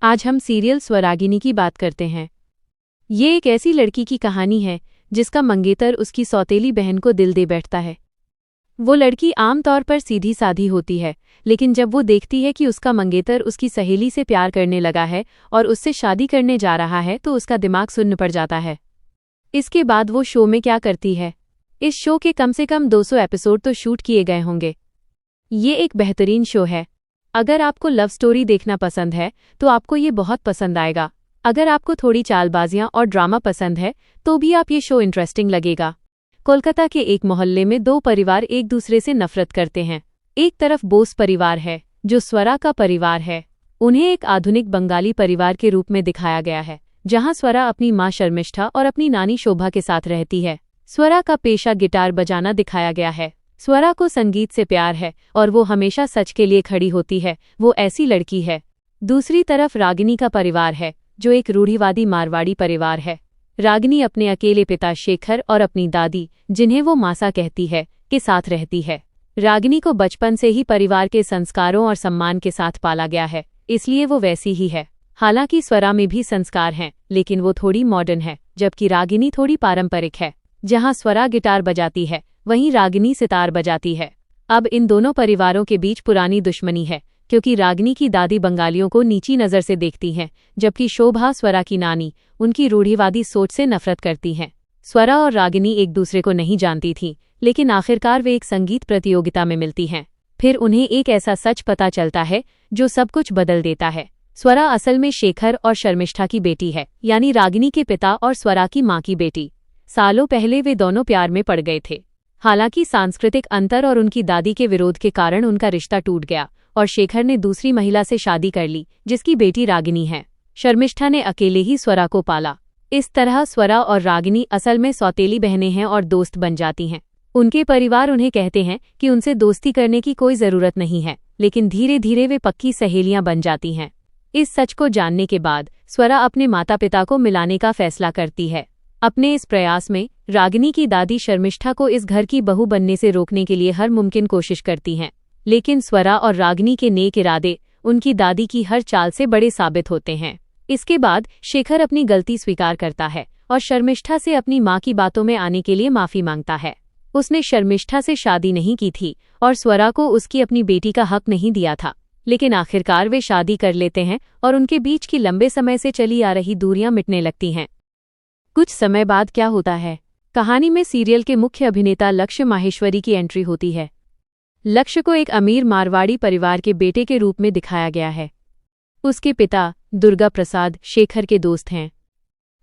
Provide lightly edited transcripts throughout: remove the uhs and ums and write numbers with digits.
आज हम सीरियल स्वरागिनी की बात करते हैं। ये एक ऐसी लड़की की कहानी है जिसका मंगेतर उसकी सौतेली बहन को दिल दे बैठता है। वो लड़की आमतौर पर सीधी साधी होती है, लेकिन जब वो देखती है कि उसका मंगेतर उसकी सहेली से प्यार करने लगा है और उससे शादी करने जा रहा है तो उसका दिमाग सुन्न पड़ जाता है। इसके बाद वो शो में क्या करती है? इस शो के कम से कम 200 एपिसोड तो शूट किए गए होंगे। ये एक बेहतरीन शो है। अगर आपको लव स्टोरी देखना पसंद है तो आपको ये बहुत पसंद आएगा। अगर आपको थोड़ी चालबाजियां और ड्रामा पसंद है तो भी आप ये शो इंटरेस्टिंग लगेगा। कोलकाता के एक मोहल्ले में दो परिवार एक दूसरे से नफरत करते हैं। एक तरफ बोस परिवार है जो स्वरा का परिवार है। उन्हें एक आधुनिक बंगाली परिवार के रूप में दिखाया गया है, जहां स्वरा अपनी मां शर्मिष्ठा और अपनी नानी शोभा के साथ रहती है। स्वरा का पेशा गिटार बजाना दिखाया गया है। स्वरा को संगीत से प्यार है और वो हमेशा सच के लिए खड़ी होती है। वो ऐसी लड़की है। दूसरी तरफ रागिनी का परिवार है जो एक रूढ़िवादी मारवाड़ी परिवार है। रागिनी अपने अकेले पिता शेखर और अपनी दादी, जिन्हें वो मासा कहती है, के साथ रहती है। रागिनी को बचपन से ही परिवार के संस्कारों और सम्मान के साथ पाला गया है, इसलिए वो वैसी ही है। हालांकि स्वरा में भी संस्कार हैं, लेकिन वो थोड़ी मॉडर्न है, जबकि रागिनी थोड़ी पारंपरिक है। जहां स्वरा गिटार बजाती है वहीं रागिनी सितार बजाती है। अब इन दोनों परिवारों के बीच पुरानी दुश्मनी है, क्योंकि रागिनी की दादी बंगालियों को नीची नज़र से देखती हैं, जबकि शोभा, स्वरा की नानी, उनकी रूढ़िवादी सोच से नफरत करती हैं। स्वरा और रागिनी एक दूसरे को नहीं जानती थीं, लेकिन आखिरकार वे एक संगीत प्रतियोगिता में मिलती हैं। फिर उन्हें एक ऐसा सच पता चलता है जो सब कुछ बदल देता है। स्वरा असल में शेखर और शर्मिष्ठा की बेटी है, यानी रागिनी के पिता और स्वरा की मां की बेटी। सालों पहले वे दोनों प्यार में पड़ गए थे। हालांकि सांस्कृतिक अंतर और उनकी दादी के विरोध के कारण उनका रिश्ता टूट गया और शेखर ने दूसरी महिला से शादी कर ली, जिसकी बेटी रागिनी है। शर्मिष्ठा ने अकेले ही स्वरा को पाला। इस तरह स्वरा और रागिनी असल में सौतेली बहनें हैं और दोस्त बन जाती हैं। उनके परिवार उन्हें कहते हैं कि उनसे दोस्ती करने की कोई जरूरत नहीं है, लेकिन धीरे धीरे वे पक्की सहेलियां बन जाती हैं। इस सच को जानने के बाद स्वरा अपने माता पिता को मिलाने का फैसला करती है। अपने इस प्रयास में रागिनी की दादी शर्मिष्ठा को इस घर की बहू बनने से रोकने के लिए हर मुमकिन कोशिश करती हैं, लेकिन स्वरा और रागिनी के नेक इरादे उनकी दादी की हर चाल से बड़े साबित होते हैं। इसके बाद शेखर अपनी गलती स्वीकार करता है और शर्मिष्ठा से अपनी मां की बातों में आने के लिए माफी मांगता है। उसने शर्मिष्ठा से शादी नहीं की थी और स्वरा को उसकी अपनी बेटी का हक नहीं दिया था, लेकिन आखिरकार वे शादी कर लेते हैं और उनके बीच की लंबे समय से चली आ रही दूरियां मिटने लगती हैं। कुछ समय बाद क्या होता है? कहानी में सीरियल के मुख्य अभिनेता लक्ष्य माहेश्वरी की एंट्री होती है। लक्ष्य को एक अमीर मारवाड़ी परिवार के बेटे के रूप में दिखाया गया है। उसके पिता दुर्गा प्रसाद शेखर के दोस्त हैं।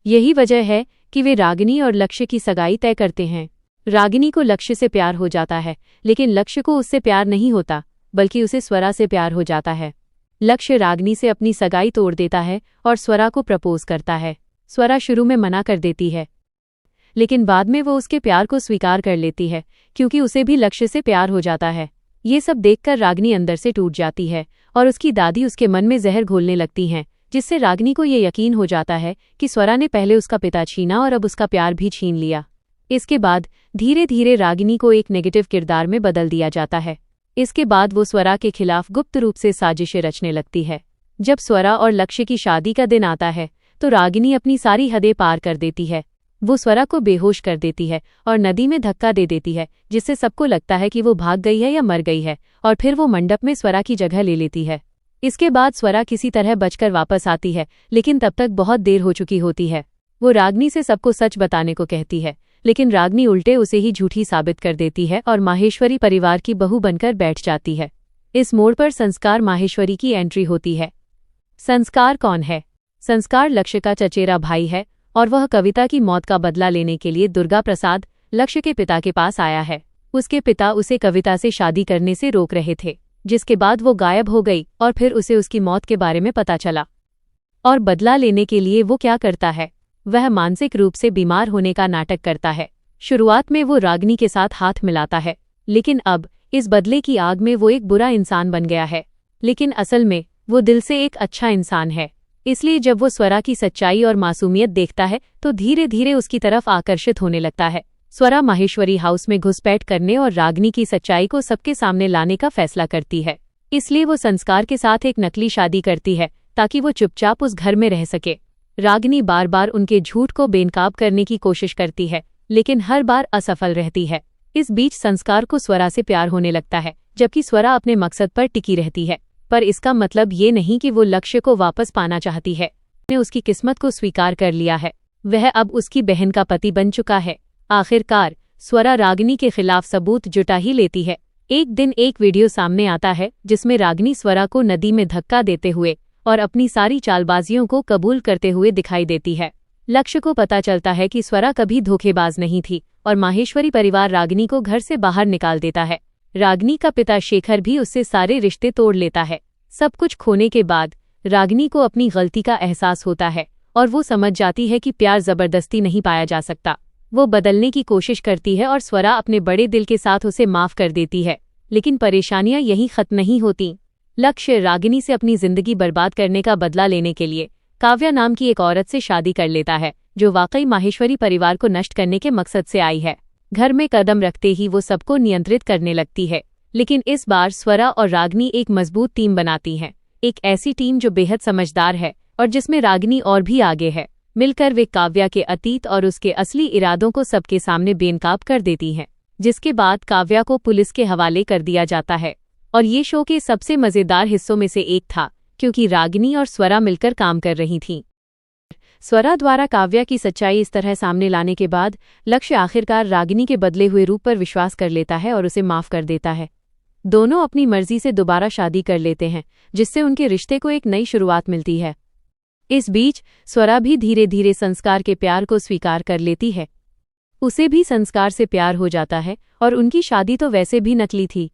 यही वजह है कि वे रागिनी और लक्ष्य की सगाई तय करते हैं। रागिनी को लक्ष्य से प्यार हो जाता है, लेकिन लक्ष्य को उससे प्यार नहीं होता, बल्कि उसे स्वरा से प्यार हो जाता है। लक्ष्य रागिनी से अपनी सगाई तोड़ देता है और स्वरा को प्रपोज करता है। स्वरा शुरू में मना कर देती है, लेकिन बाद में वो उसके प्यार को स्वीकार कर लेती है, क्योंकि उसे भी लक्ष्य से प्यार हो जाता है। ये सब देखकर रागिनी अंदर से टूट जाती है और उसकी दादी उसके मन में जहर घोलने लगती हैं, जिससे रागिनी को ये यकीन हो जाता है कि स्वरा ने पहले उसका पिता छीना और अब उसका प्यार भी छीन लिया। इसके बाद धीरे धीरे रागिनी को एक नेगेटिव किरदार में बदल दिया जाता है। इसके बाद वो स्वरा के खिलाफ गुप्त रूप से साजिशें रचने लगती है। जब स्वरा और लक्ष्य की शादी का दिन आता है तो रागिनी अपनी सारी हदें पार कर देती है। वो स्वरा को बेहोश कर देती है और नदी में धक्का दे देती है, जिससे सबको लगता है कि वो भाग गई है या मर गई है, और फिर वो मंडप में स्वरा की जगह ले लेती है। इसके बाद स्वरा किसी तरह बचकर वापस आती है, लेकिन तब तक बहुत देर हो चुकी होती है। वो रागिनी से सबको सच बताने को कहती है, लेकिन रागिनी उल्टे उसे ही झूठी साबित कर देती है और माहेश्वरी परिवार की बहू बनकर बैठ जाती है। इस मोड़ पर संस्कार माहेश्वरी की एंट्री होती है। संस्कार कौन है? संस्कार लक्ष्य का चचेरा भाई है और वह कविता की मौत का बदला लेने के लिए दुर्गा प्रसाद लक्ष्य के पिता के पास आया है। उसके पिता उसे कविता से शादी करने से रोक रहे थे, जिसके बाद वो गायब हो गई और फिर उसे उसकी मौत के बारे में पता चला। और बदला लेने के लिए वो क्या करता है? वह मानसिक रूप से बीमार होने का नाटक करता है। शुरुआत में वो रागिनी के साथ हाथ मिलाता है, लेकिन अब इस बदले की आग में वो एक बुरा इंसान बन गया है। लेकिन असल में वो दिल से एक अच्छा इंसान है। इसलिए जब वो स्वरा की सच्चाई और मासूमियत देखता है तो धीरे धीरे उसकी तरफ आकर्षित होने लगता है। स्वरा माहेश्वरी हाउस में घुसपैठ करने और रागिनी की सच्चाई को सबके सामने लाने का फैसला करती है। इसलिए वो संस्कार के साथ एक नकली शादी करती है, ताकि वो चुपचाप उस घर में रह सके। रागिनी बार बार उनके झूठ को बेनकाब करने की कोशिश करती है, लेकिन हर बार असफल रहती है। इस बीच संस्कार को स्वरा से प्यार होने लगता है, जबकि स्वरा अपने मकसद पर टिकी रहती है। पर इसका मतलब ये नहीं कि वो लक्ष्य को वापस पाना चाहती है। उसने उसकी किस्मत को स्वीकार कर लिया है। वह अब उसकी बहन का पति बन चुका है। आखिरकार स्वरा रागिनी के खिलाफ सबूत जुटा ही लेती है। एक दिन एक वीडियो सामने आता है जिसमें रागिनी स्वरा को नदी में धक्का देते हुए और अपनी सारी चालबाजियों को कबूल करते हुए दिखाई देती है। लक्ष्य को पता चलता है कि स्वरा कभी धोखेबाज नहीं थी और माहेश्वरी परिवार रागिनी को घर से बाहर निकाल देता है। रागिनी का पिता शेखर भी उससे सारे रिश्ते तोड़ लेता है। सब कुछ खोने के बाद रागिनी को अपनी गलती का एहसास होता है और वो समझ जाती है कि प्यार जबरदस्ती नहीं पाया जा सकता। वो बदलने की कोशिश करती है और स्वरा अपने बड़े दिल के साथ उसे माफ कर देती है। लेकिन परेशानियां यहीं खत्म नहीं होती। लक्ष्य रागिनी से अपनी जिंदगी बर्बाद करने का बदला लेने के लिए काव्या नाम की एक औरत से शादी कर लेता है, जो वाकई माहेश्वरी परिवार को नष्ट करने के मकसद से आई है। घर में कदम रखते ही वो सबको नियंत्रित करने लगती है। लेकिन इस बार स्वरा और रागिनी एक मजबूत टीम बनाती हैं, एक ऐसी टीम जो बेहद समझदार है और जिसमें रागिनी और भी आगे है। मिलकर वे काव्या के अतीत और उसके असली इरादों को सबके सामने बेनकाब कर देती हैं, जिसके बाद काव्या को पुलिस के हवाले कर दिया जाता है। और ये शो के सबसे मजेदार हिस्सों में से एक था, क्योंकि रागिनी और स्वरा मिलकर काम कर रही थीं। स्वरा द्वारा काव्या की सच्चाई इस तरह सामने लाने के बाद लक्ष्य आखिरकार रागिनी के बदले हुए रूप पर विश्वास कर लेता है और उसे माफ कर देता है। दोनों अपनी मर्जी से दोबारा शादी कर लेते हैं, जिससे उनके रिश्ते को एक नई शुरुआत मिलती है। इस बीच स्वरा भी धीरे धीरे संस्कार के प्यार को स्वीकार कर लेती है। उसे भी संस्कार से प्यार हो जाता है और उनकी शादी तो वैसे भी नकली थी,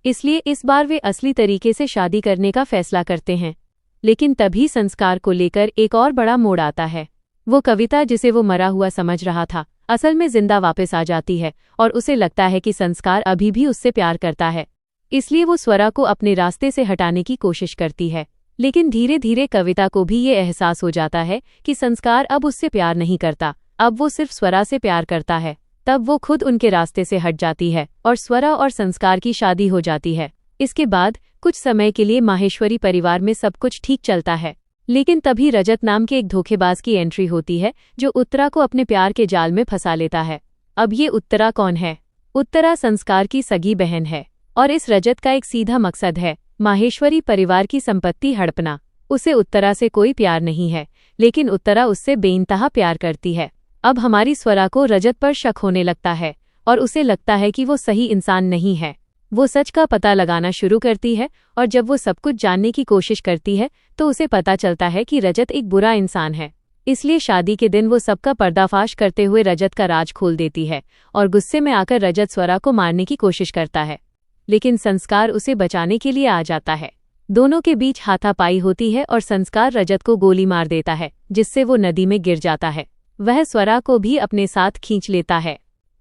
इसलिए इस बार वे असली तरीके से शादी करने का फैसला करते हैं। लेकिन तभी संस्कार को लेकर एक और बड़ा मोड़ आता है। वो कविता, जिसे वो मरा हुआ समझ रहा था, असल में जिंदा वापस आ जाती है और उसे लगता है कि संस्कार अभी भी उससे प्यार करता है। इसलिए वो स्वरा को अपने रास्ते से हटाने की कोशिश करती है। लेकिन धीरे धीरे कविता को भी ये एहसास हो जाता है कि संस्कार अब उससे प्यार नहीं करता, अब वो सिर्फ स्वरा से प्यार करता है। तब वो खुद उनके रास्ते से हट जाती है और स्वरा और संस्कार की शादी हो जाती है। इसके बाद कुछ समय के लिए माहेश्वरी परिवार में सब कुछ ठीक चलता है। लेकिन तभी रजत नाम के एक धोखेबाज की एंट्री होती है, जो उत्तरा को अपने प्यार के जाल में फंसा लेता है। अब ये उत्तरा कौन है? उत्तरा संस्कार की सगी बहन है और इस रजत का एक सीधा मकसद है माहेश्वरी परिवार की संपत्ति हड़पना। उसे उत्तरा से कोई प्यार नहीं है, लेकिन उत्तरा उससे बेइंतहा प्यार करती है। अब हमारी स्वरा को रजत पर शक होने लगता है और उसे लगता है कि वो सही इंसान नहीं है। वो सच का पता लगाना शुरू करती है और जब वो सब कुछ जानने की कोशिश करती है तो उसे पता चलता है कि रजत एक बुरा इंसान है। इसलिए शादी के दिन वो सबका पर्दाफाश करते हुए रजत का राज खोल देती है और गुस्से में आकर रजत स्वरा को मारने की कोशिश करता है। लेकिन संस्कार उसे बचाने के लिए आ जाता है। दोनों के बीच हाथापाई होती है और संस्कार रजत को गोली मार देता है, जिससे वो नदी में गिर जाता है। वह स्वरा को भी अपने साथ खींच लेता है।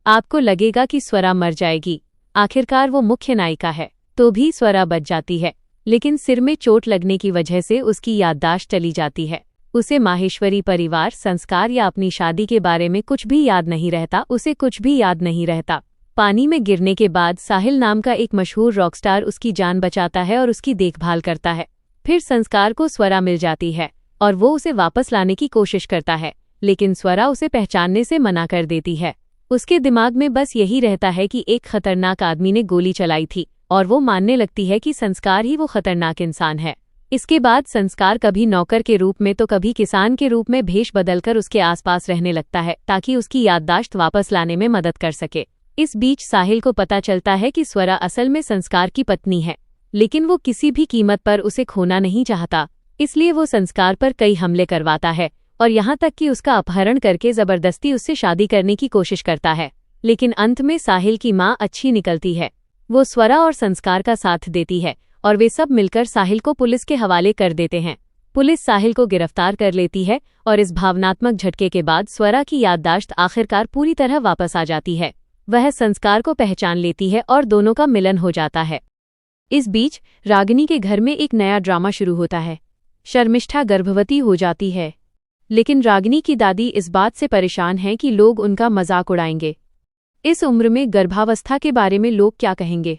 आपको लगेगा कि स्वरा मर जाएगी, आखिरकार वो मुख्य नायिका है, तो भी स्वरा बच जाती है। लेकिन सिर में चोट लगने की वजह से उसकी याददाश्त चली जाती है। उसे माहेश्वरी परिवार, संस्कार या अपनी शादी के बारे में कुछ भी याद नहीं रहता। उसे कुछ भी याद नहीं रहता। पानी में गिरने के बाद साहिल नाम का एक मशहूर रॉकस्टार उसकी जान बचाता है और उसकी देखभाल करता है। फिर संस्कार को स्वरा मिल जाती है और वो उसे वापस लाने की कोशिश करता है, लेकिन स्वरा उसे पहचानने से मना कर देती है। उसके दिमाग में बस यही रहता है कि एक खतरनाक आदमी ने गोली चलाई थी और वो मानने लगती है कि संस्कार ही वो खतरनाक इंसान है। इसके बाद संस्कार कभी नौकर के रूप में तो कभी किसान के रूप में भेष बदलकर उसके आसपास रहने लगता है, ताकि उसकी याददाश्त वापस लाने में मदद कर सके। इस बीच साहिल को पता चलता है कि स्वरा असल में संस्कार की पत्नी है, लेकिन वो किसी भी कीमत पर उसे खोना नहीं चाहता। इसलिए वो संस्कार पर कई हमले करवाता है और यहाँ तक कि उसका अपहरण करके जबरदस्ती उससे शादी करने की कोशिश करता है। लेकिन अंत में साहिल की माँ अच्छी निकलती है। वो स्वरा और संस्कार का साथ देती है और वे सब मिलकर साहिल को पुलिस के हवाले कर देते हैं। पुलिस साहिल को गिरफ्तार कर लेती है और इस भावनात्मक झटके के बाद स्वरा की याददाश्त आखिरकार पूरी तरह वापस आ जाती है। वह संस्कार को पहचान लेती है और दोनों का मिलन हो जाता है। इस बीच रागिनी के घर में एक नया ड्रामा शुरू होता है। शर्मिष्ठा गर्भवती हो जाती है, लेकिन रागिनी की दादी इस बात से परेशान हैं कि लोग उनका मजाक उड़ाएंगे। इस उम्र में गर्भावस्था के बारे में लोग क्या कहेंगे,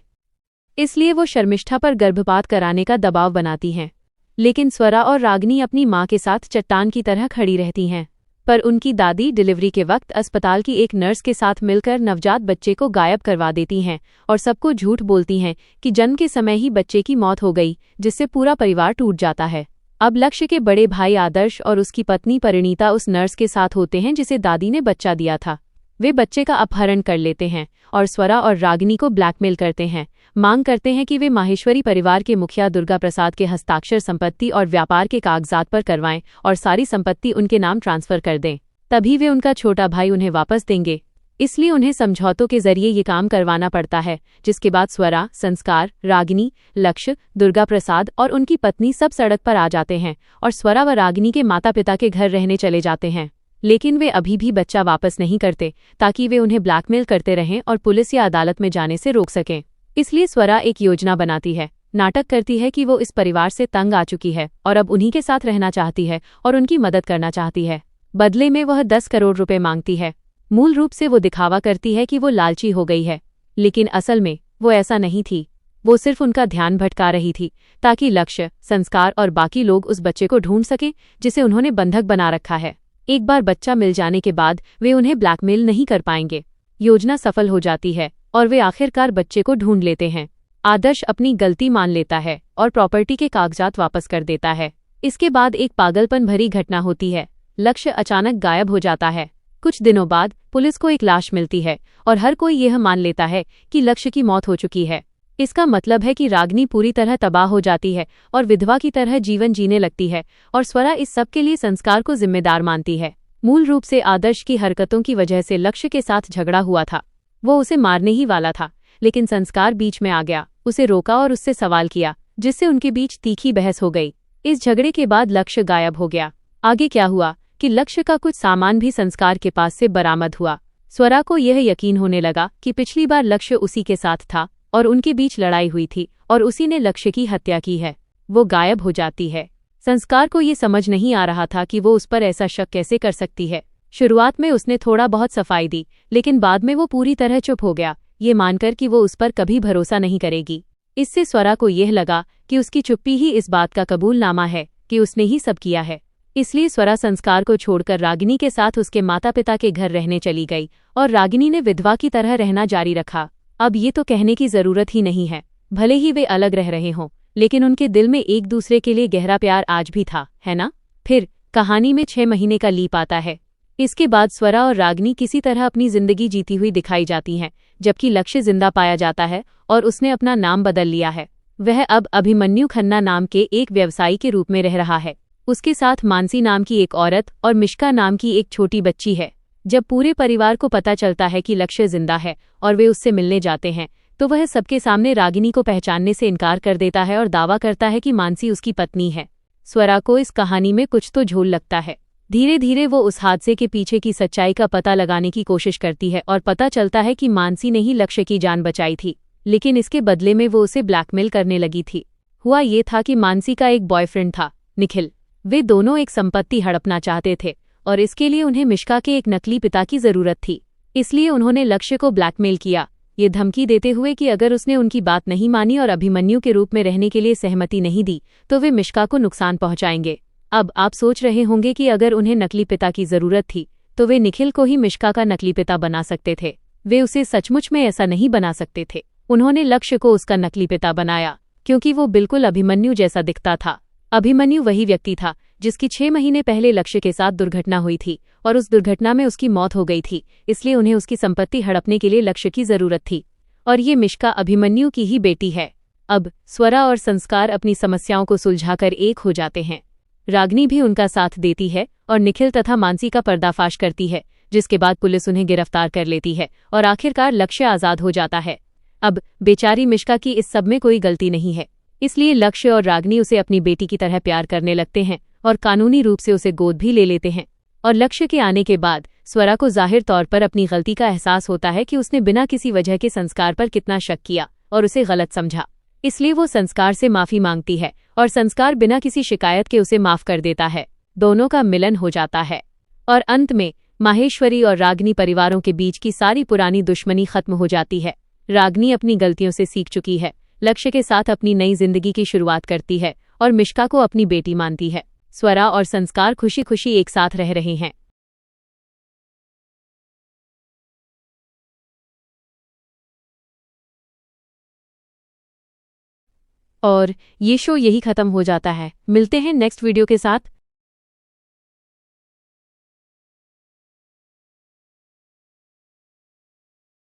इसलिए वो शर्मिष्ठा पर गर्भपात कराने का दबाव बनाती हैं। लेकिन स्वरा और रागिनी अपनी माँ के साथ चट्टान की तरह खड़ी रहती हैं। पर उनकी दादी डिलीवरी के वक्त अस्पताल की एक नर्स के साथ मिलकर नवजात बच्चे को गायब करवा देती हैं और सबको झूठ बोलती हैं कि जन्म के समय ही बच्चे की मौत हो गई, जिससे पूरा परिवार टूट जाता है। अब लक्ष्य के बड़े भाई आदर्श और उसकी पत्नी परिणीता उस नर्स के साथ होते हैं जिसे दादी ने बच्चा दिया था। वे बच्चे का अपहरण कर लेते हैं और स्वरा और रागिनी को ब्लैकमेल करते हैं, मांग करते हैं कि वे माहेश्वरी परिवार के मुखिया दुर्गा प्रसाद के हस्ताक्षर संपत्ति और व्यापार के कागजात पर करवाएं और सारी संपत्ति उनके नाम ट्रांसफर कर दें, तभी वे उनका छोटा भाई उन्हें वापस देंगे। इसलिए उन्हें समझौतों के जरिए ये काम करवाना पड़ता है, जिसके बाद स्वरा, संस्कार, रागिनी, लक्ष्य, दुर्गा प्रसाद और उनकी पत्नी सब सड़क पर आ जाते हैं और स्वरा व रागिनी के माता पिता के घर रहने चले जाते हैं। लेकिन वे अभी भी बच्चा वापस नहीं करते, ताकि वे उन्हें ब्लैकमेल करते रहें और पुलिस या अदालत में जाने से रोक सकें। इसलिए स्वरा एक योजना बनाती है, नाटक करती है कि वो इस परिवार से तंग आ चुकी है और अब उन्हीं के साथ रहना चाहती है और उनकी मदद करना चाहती है। बदले में वह 10 करोड़ रुपए मांगती है। मूल रूप से वो दिखावा करती है कि वो लालची हो गई है, लेकिन असल में वो ऐसा नहीं थी। वो सिर्फ उनका ध्यान भटका रही थी ताकि लक्ष्य, संस्कार और बाकी लोग उस बच्चे को ढूंढ सकें जिसे उन्होंने बंधक बना रखा है। एक बार बच्चा मिल जाने के बाद वे उन्हें ब्लैकमेल नहीं कर पाएंगे। योजना सफल हो जाती है और वे आखिरकार बच्चे को ढूंढ लेते हैं। आदर्श अपनी गलती मान लेता है और प्रॉपर्टी के कागजात वापस कर देता है। इसके बाद एक पागलपन भरी घटना होती है। लक्ष्य अचानक गायब हो जाता है। कुछ दिनों बाद पुलिस को एक लाश मिलती है और हर कोई यह मान लेता है कि लक्ष्य की मौत हो चुकी है। इसका मतलब है कि रागिनी पूरी तरह तबाह हो जाती है और विधवा की तरह जीवन जीने लगती है और स्वरा इस सब के लिए संस्कार को जिम्मेदार मानती है। मूल रूप से आदर्श की हरकतों की वजह से लक्ष्य के साथ झगड़ा हुआ था। वो उसे मारने ही वाला था, लेकिन संस्कार बीच में आ गया, उसे रोका और उससे सवाल किया, जिससे उनके बीच तीखी बहस हो गई। इस झगड़े के बाद लक्ष्य गायब हो गया। आगे क्या हुआ कि लक्ष्य का कुछ सामान भी संस्कार के पास से बरामद हुआ। स्वरा को यह यकीन होने लगा कि पिछली बार लक्ष्य उसी के साथ था और उनके बीच लड़ाई हुई थी और उसी ने लक्ष्य की हत्या की है। वो गायब हो जाती है। संस्कार को ये समझ नहीं आ रहा था कि वो उस पर ऐसा शक कैसे कर सकती है। शुरुआत में उसने थोड़ा बहुत सफाई दी, लेकिन बाद में वो पूरी तरह चुप हो गया, ये मानकर कि वो उस पर कभी भरोसा नहीं करेगी। इससे स्वरा को यह लगा कि उसकी चुप्पी ही इस बात का कबूलनामा है कि उसने ही सब किया है। इसलिए स्वरा संस्कार को छोड़कर रागिनी के साथ उसके माता पिता के घर रहने चली गई और रागिनी ने विधवा की तरह रहना जारी रखा। अब ये तो कहने की जरूरत ही नहीं है, भले ही वे अलग रह रहे हों, लेकिन उनके दिल में एक दूसरे के लिए गहरा प्यार आज भी था, है ना? फिर कहानी में 6 महीने का लीप आता है। इसके बाद स्वरा और रागिनी किसी तरह अपनी जिंदगी जीती हुई दिखाई जाती हैं, जबकि लक्ष्य जिंदा पाया जाता है और उसने अपना नाम बदल लिया है। वह अब अभिमन्यु खन्ना नाम के एक व्यवसायी के रूप में रह रहा है। उसके साथ मानसी नाम की एक औरत और मिश्का नाम की एक छोटी बच्ची है। जब पूरे परिवार को पता चलता है कि लक्ष्य जिंदा है और वे उससे मिलने जाते हैं, तो वह सबके सामने रागिनी को पहचानने से इनकार कर देता है और दावा करता है कि मानसी उसकी पत्नी है। स्वरा को इस कहानी में कुछ तो झोल लगता है। धीरे धीरे वो उस हादसे के पीछे की सच्चाई का पता लगाने की कोशिश करती है और पता चलता है कि मानसी ने ही लक्ष्य की जान बचाई थी, लेकिन इसके बदले में वो उसे ब्लैकमेल करने लगी थी। हुआ ये था कि मानसी का एक बॉयफ्रेंड था, निखिल। वे दोनों एक संपत्ति हड़पना चाहते थे और इसके लिए उन्हें मिश्का के एक नकली पिता की जरूरत थी। इसलिए उन्होंने लक्ष्य को ब्लैकमेल किया, ये धमकी देते हुए कि अगर उसने उनकी बात नहीं मानी और अभिमन्यु के रूप में रहने के लिए सहमति नहीं दी तो वे मिश्का को नुकसान पहुंचाएंगे। अब आप सोच रहे होंगे कि अगर उन्हें नकली पिता की जरूरत थी तो वे निखिल को ही मिश्का का नकली पिता बना सकते थे। वे उसे सचमुच में ऐसा नहीं बना सकते थे। उन्होंने लक्ष्य को उसका नकली पिता बनाया क्योंकि वो बिल्कुल अभिमन्यु जैसा दिखता था। अभिमन्यु वही व्यक्ति था जिसकी 6 महीने पहले लक्ष्य के साथ दुर्घटना हुई थी और उस दुर्घटना में उसकी मौत हो गई थी। इसलिए उन्हें उसकी संपत्ति हड़पने के लिए लक्ष्य की जरूरत थी और ये मिश्का अभिमन्यु की ही बेटी है। अब स्वरा और संस्कार अपनी समस्याओं को सुलझाकर एक हो जाते हैं। रागिनी भी उनका साथ देती है और निखिल तथा मानसी का पर्दाफाश करती है, जिसके बाद पुलिस उन्हें गिरफ्तार कर लेती है और आखिरकार लक्ष्य आजाद हो जाता है। अब बेचारी मिश्का की इस सब में कोई गलती नहीं है, इसलिए लक्ष्य और रागिनी उसे अपनी बेटी की तरह प्यार करने लगते हैं और कानूनी रूप से उसे गोद भी ले लेते हैं। और लक्ष्य के आने के बाद स्वरा को जाहिर तौर पर अपनी गलती का एहसास होता है कि उसने बिना किसी वजह के संस्कार पर कितना शक किया और उसे गलत समझा। इसलिए वो संस्कार से माफी मांगती है और संस्कार बिना किसी शिकायत के उसे माफ कर देता है। दोनों का मिलन हो जाता है और अंत में माहेश्वरी और रागिनी परिवारों के बीच की सारी पुरानी दुश्मनी खत्म हो जाती है। रागिनी अपनी गलतियों से सीख चुकी है, लक्ष्य के साथ अपनी नई जिंदगी की शुरुआत करती है और मिष्का को अपनी बेटी मानती है। स्वरा और संस्कार खुशी खुशी एक साथ रह रहे हैं। और ये शो यही खत्म हो जाता है। मिलते हैं नेक्स्ट वीडियो के साथ।